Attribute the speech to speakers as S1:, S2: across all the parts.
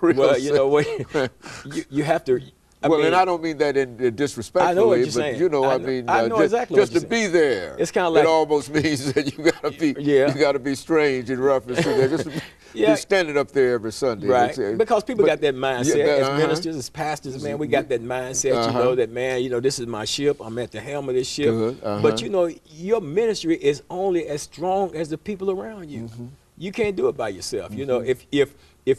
S1: Well, you know what, you have to.
S2: And I don't mean that disrespectfully,
S1: I know what you're
S2: but
S1: saying.
S2: you know,
S1: I know exactly
S2: just to be there.
S1: It's kind of like
S2: it almost means that you gotta be strange in reference to that. Just be standing up there every Sunday,
S1: right? Because people got that mindset as ministers, as pastors. Man, we got that mindset. You know that, man. You know, this is my ship. I'm at the helm of this ship. But you know, your ministry is only as strong as the people around you. You can't do it by yourself. You know, if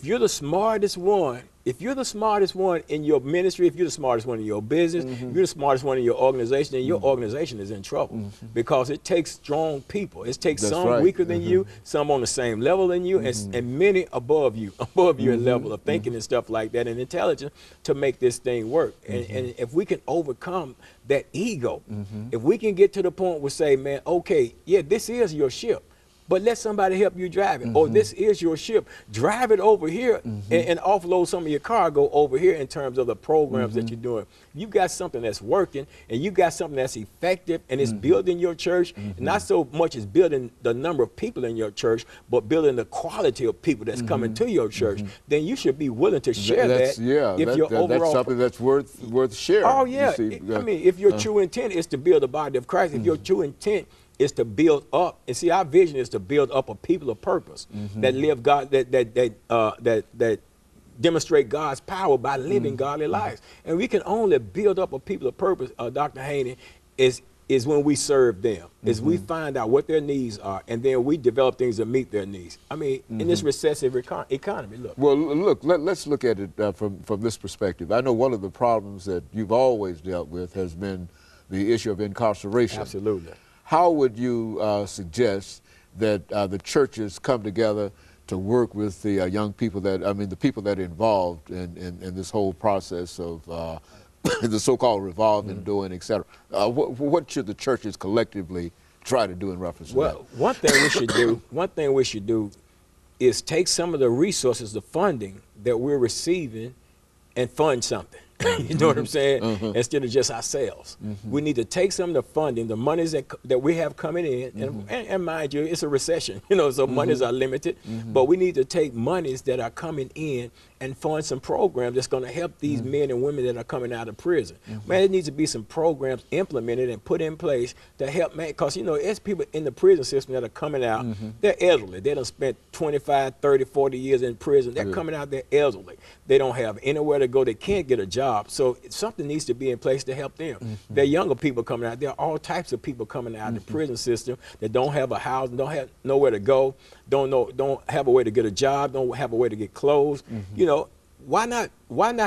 S1: you're the smartest one. If you're the smartest one in your ministry, if you're the smartest one in your business, if you're the smartest one in your organization, then your organization is in trouble because it takes strong people. It takes some weaker than you, some on the same level than you, and many above you in level of thinking and stuff like that and intelligence to make this thing work. And if we can overcome that ego, if we can get to the point where say, man, okay, yeah, this is your ship. But let somebody help you drive it. Or this is your ship. Drive it over here and offload some of your cargo over here in terms of the programs that you're doing. You got something that's working and you got something that's effective and it's building your church. Not so much as building the number of people in your church, but building the quality of people that's coming to your church. Then you should be willing to share that.
S2: That's something that's worth sharing.
S1: Oh, yeah. I mean, if your true intent is to build the body of Christ, if your true intent is to build up, and see, our vision is to build up a people of purpose that live God, that demonstrate God's power by living godly lives. And we can only build up a people of purpose, Dr. Haney, is when we serve them, is we find out what their needs are, and then we develop things that meet their needs. I mean, in this recessive economy, look.
S2: Well, look, let's look at it from this perspective. I know one of the problems that you've always dealt with has been the issue of incarceration.
S1: Absolutely.
S2: How would you suggest that the churches come together to work with the young people the people that are involved in this whole process of the so-called revolving door, et cetera? What should the churches collectively try to do in reference to that?
S1: Well, one thing we should do is take some of the resources, the funding that we're receiving, and fund something. You know what I'm saying? Instead of just ourselves. We need to take some of the funding, the monies that we have coming in, and mind you, it's a recession, you know, so monies are limited, but we need to take monies that are coming in and fund some programs that's going to help these men and women that are coming out of prison. Man, there needs to be some programs implemented and put in place to help, man, because, you know, there's people in the prison system that are coming out, they're elderly. They done spent 25, 30, 40 years in prison. They're coming out, they're elderly. They don't have anywhere to go. They can't get a job. So something needs to be in place to help them. There are younger people coming out. There are all types of people coming out of the prison system that don't have a house, don't have nowhere to go, don't have a way to get a job, don't have a way to get clothes. You know, why not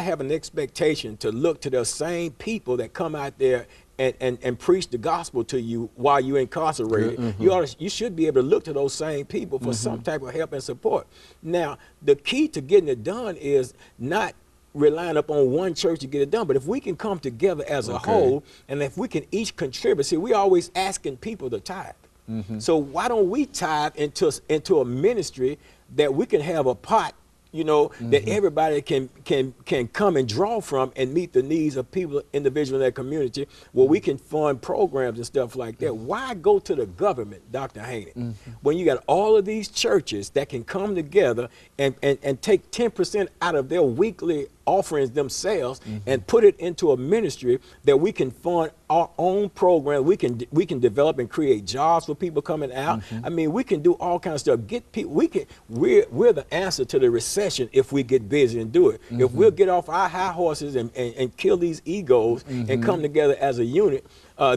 S1: have an expectation to look to those same people that come out there and preach the gospel to you while you're incarcerated? You should be able to look to those same people for some type of help and support. Now, the key to getting it done is not relying upon one church to get it done, but if we can come together as a whole, and if we can each contribute, see, we always asking people to tithe. So why don't we tithe into a ministry that we can have a pot, you know, that everybody can come and draw from and meet the needs of people, individuals in their community, where we can fund programs and stuff like that. Why go to the government, Dr. Haney, when you got all of these churches that can come together and take 10% out of their weekly offerings themselves and put it into a ministry that we can fund our own program. We can develop and create jobs for people coming out. I mean, we can do all kinds of stuff. Get people. We're the answer to the recession if we get busy and do it. If we'll get off our high horses and kill these egos and come together as a unit,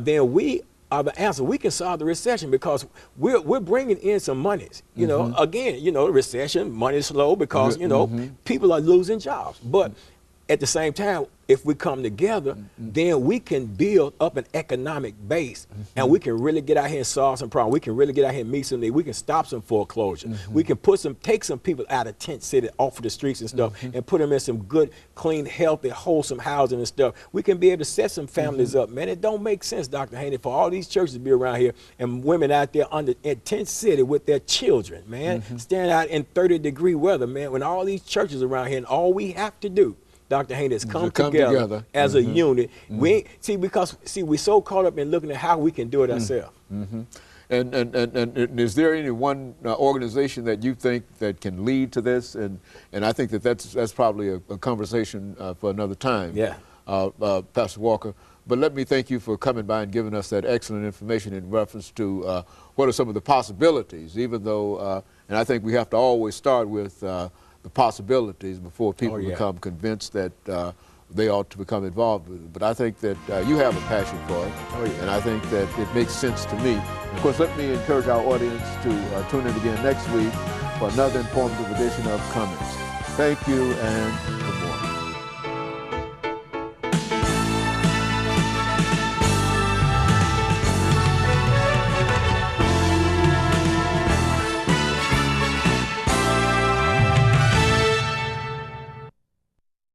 S1: then we are the answer. We can solve the recession because we're bringing in some monies. You know, again, you know, recession, money's slow because, you know, people are losing jobs. But at the same time, if we come together, then we can build up an economic base and we can really get out here and solve some problems. We can really get out here and meet some needs. We can stop some foreclosure. We can take some people out of tent city off of the streets and stuff and put them in some good, clean, healthy, wholesome housing and stuff. We can be able to set some families up, man. It don't make sense, Dr. Haney, for all these churches to be around here and women out there in tent city with their children, man, standing out in 30-degree weather, man, when all these churches around here and all we have to do, Dr. Haney, has come together as a unit. We see, because we're so caught up in looking at how we can do it ourselves.
S2: And is there any one organization that you think that can lead to this? And I think that's probably a conversation for another time.
S1: Yeah.
S2: Pastor Walker. But let me thank you for coming by and giving us that excellent information in reference to what are some of the possibilities, even though, and I think we have to always start with the possibilities before people become convinced that they ought to become involved with it. But I think that you have a passion for it, and I think that it makes sense to me. Of course, let me encourage our audience to tune in again next week for another informative edition of Comments. Thank you and good morning.